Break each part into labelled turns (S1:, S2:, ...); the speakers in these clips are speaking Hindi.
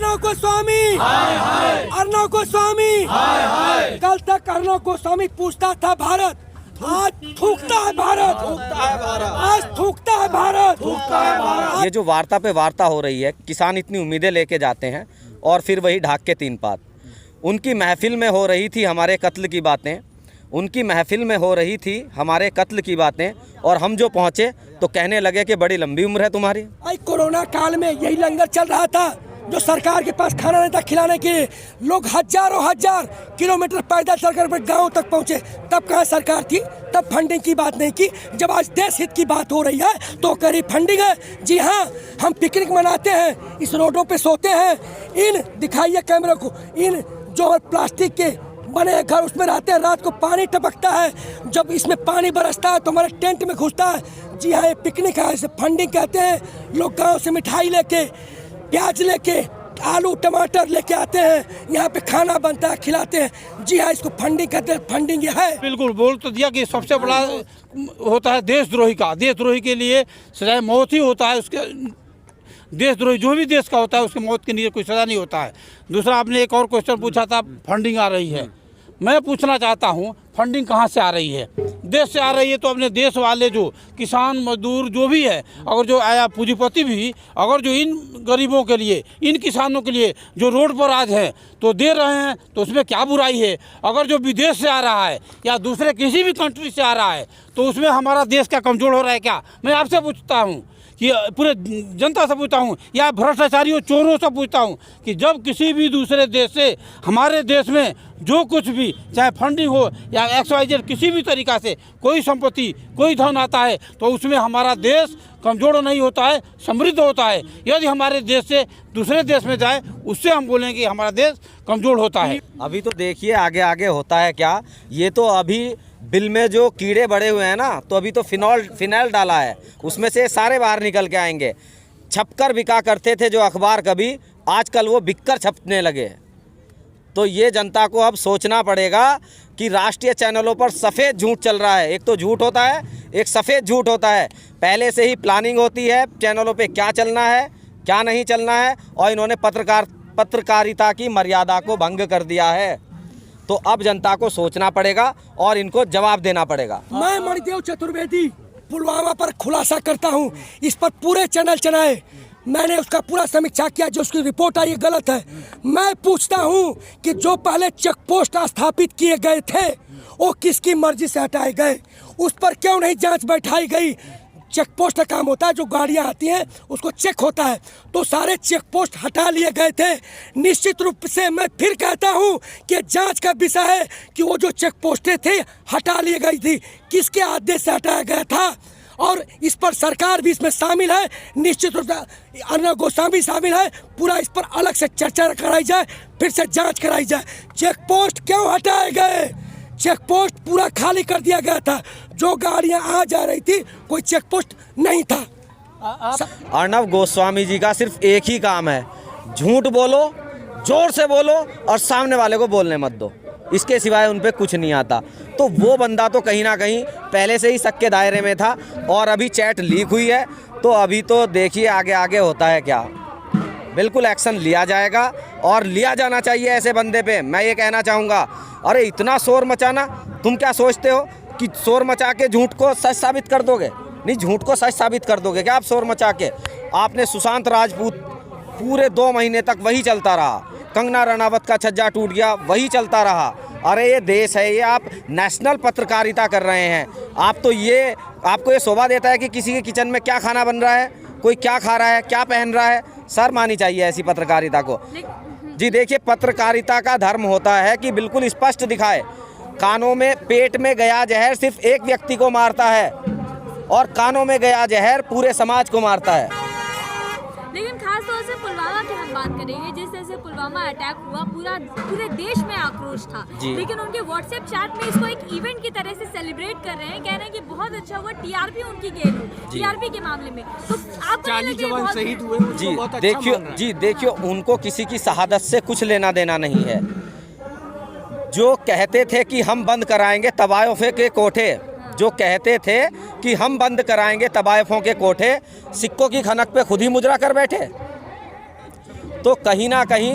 S1: अर्णव गोस्वामी, अर्णव गोस्वामी, कल तक अर्णव गोस्वामी पूछता था भारत, आज थूकता है भारत, आज थूकता है भारत।
S2: ये जो वार्ता पे वार्ता हो रही है, किसान इतनी उम्मीदें लेके जाते हैं और फिर वही ढाक के तीन पात। उनकी महफिल में हो रही थी हमारे कत्ल की बातें, उनकी महफिल में हो रही थी हमारे कत्ल की बातें, और हम जो पहुँचे तो कहने लगे कि बड़ी लंबी उम्र है तुम्हारी।
S1: कोरोना काल में यही लंगर चल रहा था, जो सरकार के पास खाना नहीं था खिलाने के लिए, लोग हजारों हजार किलोमीटर पैदल चलकर गांव तक पहुंचे। तब कहाँ सरकार थी, तब फंडिंग की बात नहीं की। जब आज देश हित की बात हो रही है तो करी फंडिंग है। जी हाँ, हम पिकनिक मनाते हैं, इस रोडों पे सोते हैं, इन दिखाइए कैमरे को, इन जो प्लास्टिक के बने घर उसमें रहते हैं, रात को पानी टपकता है, जब इसमें पानी बरसता है तो हमारे टेंट में घुसता है। जी हाँ, ये पिकनिक है, इसे फंडिंग कहते हैं। लोग गाँव से मिठाई लेके, प्याज लेके, आलू टमाटर लेके आते हैं, यहाँ पे खाना बनता है, खिलाते हैं। जी हाँ, इसको फंडिंग कहते हैं। फंडिंग ये है।
S3: बिल्कुल बोल तो दिया कि सबसे बड़ा होता है देशद्रोही का। देशद्रोही के लिए सजाए मौत ही होता है। उसके देशद्रोही जो भी देश का होता है उसकी मौत के लिए कोई सज़ा नहीं होता है। दूसरा, आपने एक और क्वेश्चन पूछा था, फंडिंग आ रही है। मैं पूछना चाहता हूँ, फंडिंग कहाँ से आ रही है? देश से आ रही है। तो अपने देश वाले जो किसान मजदूर जो भी है, अगर जो आया पूंजीपति भी, अगर जो इन गरीबों के लिए, इन किसानों के लिए जो रोड पर आज है तो दे रहे हैं, तो उसमें क्या बुराई है? अगर जो विदेश से आ रहा है या दूसरे किसी भी कंट्री से आ रहा है तो उसमें हमारा देश क्या कमज़ोर हो रहा है क्या? मैं आपसे पूछता हूँ, कि पूरे जनता से पूछता हूँ या भ्रष्टाचारियों चोरों से पूछता हूँ कि जब किसी भी दूसरे देश से हमारे देश में जो कुछ भी, चाहे फंडिंग हो या XYZ किसी भी तरीक़ा से कोई संपत्ति, कोई धन आता है, तो उसमें हमारा देश कमज़ोर नहीं होता है, समृद्ध होता है। यदि हमारे देश से दूसरे देश में जाए, उससे हम बोलेंगे हमारा देश कमज़ोर होता है।
S2: अभी तो देखिए आगे आगे होता है क्या। ये तो अभी बिल में जो कीड़े बड़े हुए हैं ना, तो अभी तो फिनाइल डाला है, उसमें से सारे बाहर निकल के आएंगे। छपकर बिका करते थे जो अखबार कभी, आजकल वो बिककर छपने लगे। तो ये जनता को अब सोचना पड़ेगा कि राष्ट्रीय चैनलों पर सफ़ेद झूठ चल रहा है। एक तो झूठ होता है, एक सफ़ेद झूठ होता है। पहले से ही प्लानिंग होती है चैनलों पे क्या चलना है, क्या नहीं चलना है, और इन्होंने पत्रकारिता की मर्यादा को भंग कर दिया है। तो अब जनता को सोचना पड़ेगा और इनको जवाब देना पड़ेगा।
S1: मैं मणिदेव चतुर्वेदी पुलवामा पर खुलासा करता हूँ। इस पर पूरे चैनल चलाए, मैंने उसका पूरा समीक्षा किया, जो उसकी रिपोर्ट आई गलत है। मैं पूछता हूँ कि जो पहले चेक पोस्ट स्थापित किए गए थे वो किसकी मर्जी से हटाए गए, उस पर क्यों नहीं जांच बैठाई गई? चेक पोस्ट का काम होता है, जो गाड़ियां आती हैं उसको चेक होता है, तो सारे चेक पोस्ट हटा लिए गए थे। निश्चित रूप से मैं फिर कहता हूं कि जांच का विषय है कि वो जो चेक पोस्टें थे हटा ली गई थी, किसके आदेश से हटाया गया था, और इस पर सरकार भी इसमें शामिल है। निश्चित रूप से अर्णव गोस्वामी शामिल है। पूरा इस पर अलग से चर्चा कराई जाए, फिर से जाँच कराई जाए। चेक पोस्ट क्यों हटाए गए? चेक पोस्ट पूरा खाली कर दिया गया था, जो गाड़ियां आ जा रही थी कोई चेक पोस्ट नहीं था।
S2: अर्णव गोस्वामी जी का सिर्फ एक ही काम है, झूठ बोलो, जोर से बोलो और सामने वाले को बोलने मत दो, इसके सिवाय उन पे कुछ नहीं आता। तो वो बंदा तो कहीं ना कहीं पहले से ही शक के दायरे में था, और अभी चैट लीक हुई है, तो अभी तो देखिए आगे आगे होता है क्या। बिल्कुल एक्शन लिया जाएगा और लिया जाना चाहिए ऐसे बंदे पे। मैं ये कहना चाहूँगा, अरे इतना शोर मचाना, तुम क्या सोचते हो कि शोर मचा के झूठ को सच साबित कर दोगे? नहीं, झूठ को सच साबित कर दोगे क्या आप शोर मचा के? आपने सुशांत राजपूत पूरे 2 महीने तक वही चलता रहा, कंगना रनावत का छज्जा टूट गया, वही चलता रहा। अरे ये देश है, ये आप नेशनल पत्रकारिता कर रहे हैं। आपको ये शोभा देता है कि किसी के किचन में क्या खाना बन रहा है, कोई क्या खा रहा है, क्या पहन रहा है। शर्म आनी चाहिए ऐसी पत्रकारिता को। जी देखिए, पत्रकारिता का धर्म होता है कि बिल्कुल स्पष्ट दिखाए। कानों में, पेट में गया जहर सिर्फ एक व्यक्ति को मारता है, और कानों में गया जहर पूरे समाज को मारता है।
S4: लेकिन खास तौर से पुलवामा की हम बात करेंगे, जिस तरह से पुलवामा अटैक हुआ, पूरे देश में आक्रोश था, लेकिन उनके व्हाट्सएप चैट में इसको एक इवेंट की तरह से सेलिब्रेट कर रहे हैं, कह रहे हैं कि बहुत अच्छा हुआ, टीआरपी उनकी गेन हुई, टीआरपी के मामले में। तो आपको 40 जवान शहीद हुए।
S2: जी देखिए, उनको किसी की शहादत से कुछ लेना देना नहीं है। जो कहते थे कि हम बंद कराएंगे तवायफों के कोठे, जो कहते थे कि हम बंद कराएंगे तवायफों के कोठे, सिक्कों की खनक पे खुद ही मुजरा कर बैठे। तो कहीं ना कहीं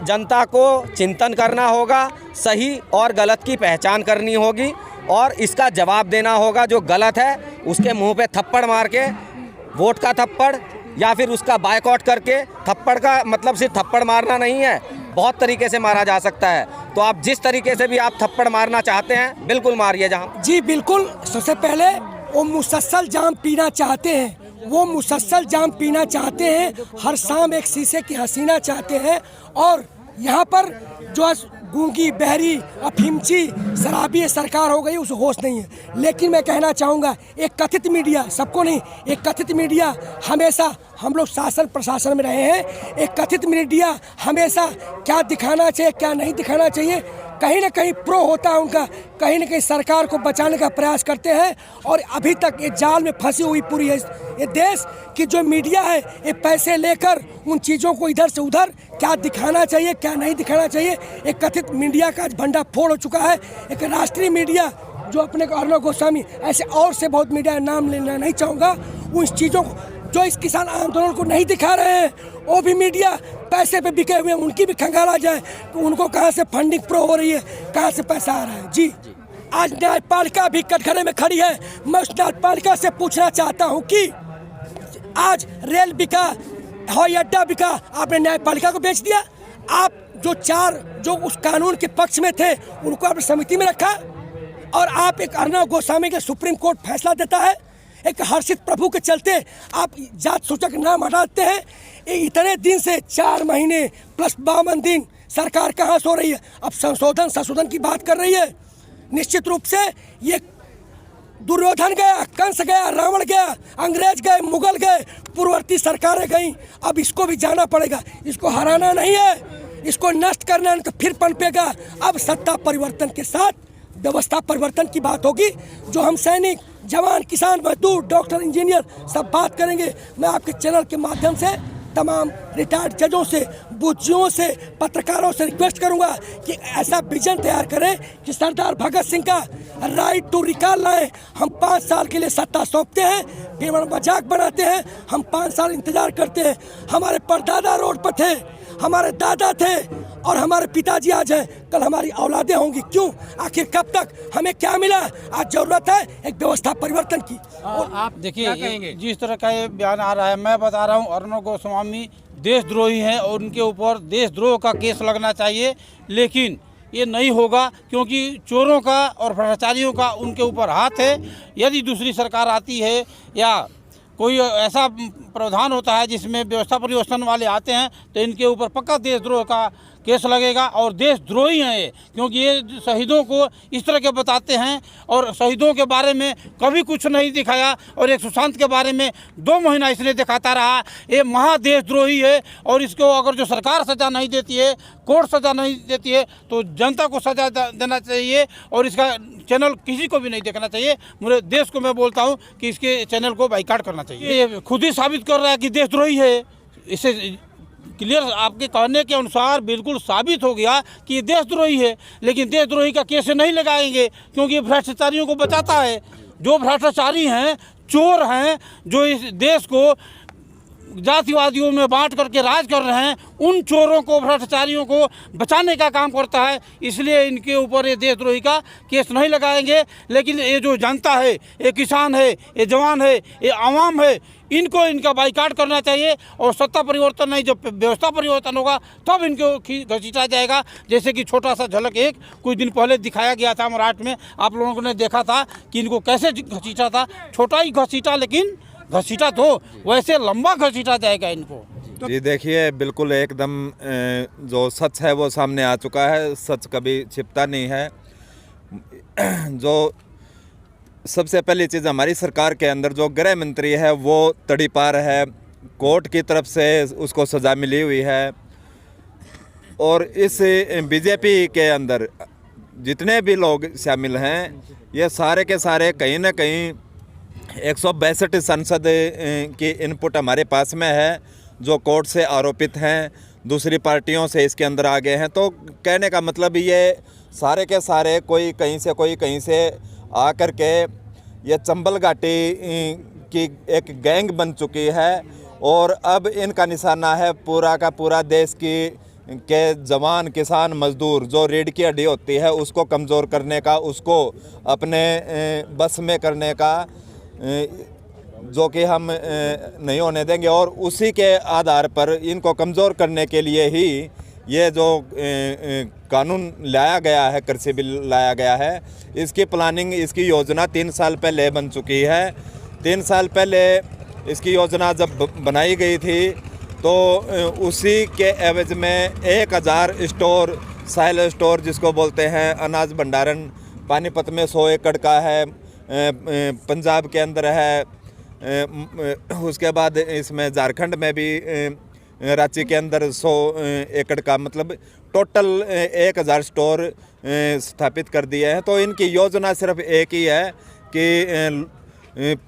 S2: जनता को चिंतन करना होगा, सही और गलत की पहचान करनी होगी और इसका जवाब देना होगा। जो गलत है उसके मुंह पे थप्पड़ मार के, वोट का थप्पड़ या फिर उसका बायकॉट करके, थप्पड़ का मतलब सिर्फ थप्पड़ मारना नहीं है, बहुत तरीके से मारा जा सकता है। तो आप जिस तरीके से भी आप थप्पड़ मारना चाहते हैं बिल्कुल मारिए। जहाँ
S1: जी बिल्कुल, सबसे पहले वो मुसलसल जाम पीना चाहते हैं, वो मुसलसल जाम पीना चाहते हैं, हर शाम एक शीशे की हसीना चाहते हैं। और यहाँ पर जो गूंगी बहरी अफीमची शराबी सरकार हो गई, उसे होश नहीं है। लेकिन मैं कहना चाहूँगा, एक कथित मीडिया, सबको नहीं, एक कथित मीडिया हमेशा, हम लोग शासन प्रशासन में रहे हैं, एक कथित मीडिया हमेशा क्या दिखाना चाहिए क्या नहीं दिखाना चाहिए, कहीं ना कहीं प्रो होता है उनका, कहीं ना कहीं सरकार को बचाने का प्रयास करते हैं। और अभी तक ये जाल में फंसी हुई पूरी है ये देश की जो मीडिया है, ये पैसे लेकर उन चीज़ों को इधर से उधर क्या दिखाना चाहिए क्या नहीं दिखाना चाहिए, एक कथित मीडिया का आज भंडाफोड़ हो चुका है। एक राष्ट्रीय मीडिया जो अपने को अर्णव गोस्वामी, ऐसे और से बहुत मीडिया नाम लेना नहीं चाहूँगा, उन चीज़ों को जो इस किसान आंदोलन को नहीं दिखा रहे हैं, वो भी मीडिया पैसे पे बिके हुए, उनकी भी खंगाला जाए तो उनको कहाँ से फंडिंग प्रो हो रही है, कहाँ से पैसा आ रहा है। जी आज न्यायपालिका भी कटघरे में खड़ी है। मैं उस न्यायपालिका से पूछना चाहता हूँ कि आज रेल बिका, हवाई अड्डा बिका, आपने न्यायपालिका को बेच दिया। आप जो चार जो उस कानून के पक्ष में थे उनको आपने समिति में रखा, और आप एक अर्णव गोस्वामी के सुप्रीम कोर्ट फैसला देता है, एक हर्षित प्रभु के चलते आप जात सूचक नाम हटाते हैं। इतने दिन से 4 महीने प्लस 52 दिन सरकार कहाँ सो रही है? अब संशोधन की बात कर रही है। निश्चित रूप से ये दुर्योधन गया, कंस गया, रावण गया, अंग्रेज गए, मुगल गए, पूर्ववर्ती सरकारें गईं, अब इसको भी जाना पड़ेगा। इसको हराना नहीं है, इसको नष्ट करना है, फिर पनपेगा। अब सत्ता परिवर्तन के साथ व्यवस्था परिवर्तन की बात होगी, जो हम सैनिक, जवान, किसान, मजदूर, डॉक्टर, इंजीनियर सब बात करेंगे। मैं आपके चैनल के माध्यम से तमाम रिटायर्ड जजों से, बुद्धियों से, पत्रकारों से रिक्वेस्ट करूंगा कि ऐसा विजन तैयार करें कि सरदार भगत सिंह का राइट टू रिकॉल लाएं। हम 5 साल के लिए सत्ता सौंपते हैं, फिर हम मजाक बनाते हैं, हम 5 साल इंतजार करते हैं। हमारे परदादा रोड पर थे, हमारे दादा थे और हमारे पिताजी आज हैं, कल हमारी औलादें होंगी। क्यों? आखिर कब तक? हमें क्या मिला? आज जरूरत है एक व्यवस्था परिवर्तन की।
S3: और आप देखिए जिस तरह का ये बयान आ रहा है, मैं बता रहा हूँ अर्णव गोस्वामी देशद्रोही हैं और उनके ऊपर देशद्रोह का केस लगना चाहिए। लेकिन ये नहीं होगा क्योंकि चोरों का और भ्रष्टाचारियों का उनके ऊपर हाथ है। यदि दूसरी सरकार आती है या कोई ऐसा प्रावधान होता है जिसमें व्यवस्था परिवर्तन वाले आते हैं तो इनके ऊपर पक्का देशद्रोह का केस लगेगा। और देशद्रोही हैं ये, क्योंकि ये शहीदों को इस तरह के बताते हैं और शहीदों के बारे में कभी कुछ नहीं दिखाया, और एक सुशांत के बारे में 2 महीना इसने दिखाता रहा। ये महादेशद्रोही है और इसको अगर जो सरकार सज़ा नहीं देती है, कोर्ट सज़ा नहीं देती है, तो जनता को सज़ा देना चाहिए और इसका चैनल किसी को भी नहीं देखना चाहिए। पूरे देश को मैं बोलता हूँ कि इसके चैनल को बाइकाट करना चाहिए। ये खुद ही साबित कर रहा है कि देशद्रोही है। इससे क्लियर आपके कहने के अनुसार बिल्कुल साबित हो गया कि ये देशद्रोही है। लेकिन देशद्रोही का केस नहीं लगाएंगे क्योंकि ये भ्रष्टाचारियों को बचाता है। जो भ्रष्टाचारी हैं, चोर हैं, जो इस देश को जातिवादियों में बांट करके राज कर रहे हैं, उन चोरों को, भ्रष्टाचारियों को बचाने का काम करता है। इसलिए इनके ऊपर ये देशद्रोही का केस नहीं लगाएंगे। लेकिन ये जो जनता है, ये किसान है, ये जवान है, ये आवाम है, इनको इनका बाइकाट करना चाहिए। और सत्ता परिवर्तन नहीं, जब व्यवस्था परिवर्तन होगा तब इनको घसीटा जाएगा। जैसे कि छोटा सा झलक एक कुछ दिन पहले दिखाया गया था मराठ में, आप लोगों ने देखा था कि इनको कैसे घसीटा था। छोटा ही घसीटा, लेकिन घसीटा तो वैसे लंबा घसीटा जाएगा इनको।
S5: जी देखिए, बिल्कुल एकदम जो सच है वो सामने आ चुका है। सच कभी छिपता नहीं है। जो सबसे पहली चीज़, हमारी सरकार के अंदर जो गृह मंत्री है वो तड़ीपार है, कोर्ट की तरफ से उसको सज़ा मिली हुई है। और इस बीजेपी के अंदर जितने भी लोग शामिल हैं, ये सारे के सारे कहीं ना कहीं 162 सांसद की इनपुट हमारे पास में है, जो कोर्ट से आरोपित हैं, दूसरी पार्टियों से इसके अंदर आ गए हैं। तो कहने का मतलब ये सारे के सारे कोई कहीं से आकर के ये चंबल घाटी की एक गैंग बन चुकी है और अब इनका निशाना है पूरा का पूरा देश के जवान, किसान, मजदूर, जो रीढ़ की हड्डी होती है उसको कमज़ोर करने का, उसको अपने बस में करने का, जो कि हम नहीं होने देंगे। और उसी के आधार पर इनको कमज़ोर करने के लिए ही ये जो कानून लाया गया है, कृषि बिल लाया गया है, इसकी प्लानिंग, इसकी योजना 3 साल पहले बन चुकी है। 3 साल पहले इसकी योजना जब बनाई गई थी तो उसी के एवज में 1000 स्टोर, साइल स्टोर जिसको बोलते हैं, अनाज भंडारण पानीपत में 100 एकड़ का है, पंजाब के अंदर है, उसके बाद इसमें झारखंड में भी रांची के अंदर 100 एकड़ का, मतलब टोटल 1000 स्टोर स्थापित कर दिए हैं। तो इनकी योजना सिर्फ एक ही है कि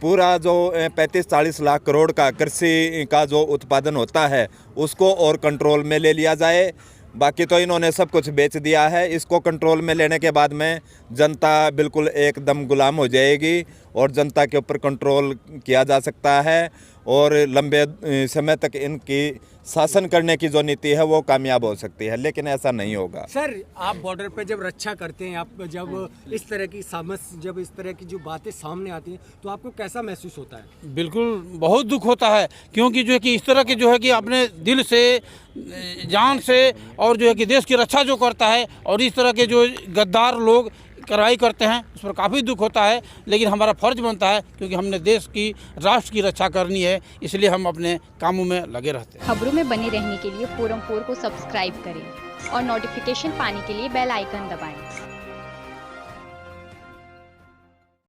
S5: पूरा जो 35-40 लाख करोड़ का कृषि का जो उत्पादन होता है उसको और कंट्रोल में ले लिया जाए। बाकी तो इन्होंने सब कुछ बेच दिया है। इसको कंट्रोल में लेने के बाद में जनता बिल्कुल एकदम गुलाम हो जाएगी और जनता के ऊपर कंट्रोल किया जा सकता है और लंबे समय तक इनकी शासन करने की जो नीति है वो कामयाब हो सकती है, लेकिन ऐसा नहीं होगा।
S6: सर, आप बॉर्डर पे जब रक्षा करते हैं, आप जब इस तरह की जब इस तरह की जो बातें सामने आती हैं तो आपको कैसा महसूस होता है?
S3: बिल्कुल बहुत दुख होता है, क्योंकि जो है कि इस तरह के जो है कि अपने दिल से, जान से और जो है कि देश की रक्षा जो करता है और इस तरह के जो गद्दार लोग कार्रवाई करते हैं उस पर काफ़ी दुख होता है। लेकिन हमारा फ़र्ज बनता है, क्योंकि हमने देश की, राष्ट्र की रक्षा करनी है, इसलिए हम अपने कामों में लगे रहते हैं।
S7: खबरों में बने रहने के लिए फोरम 4 को सब्सक्राइब करें और नोटिफिकेशन पाने के लिए बेल आइकन दबाएं।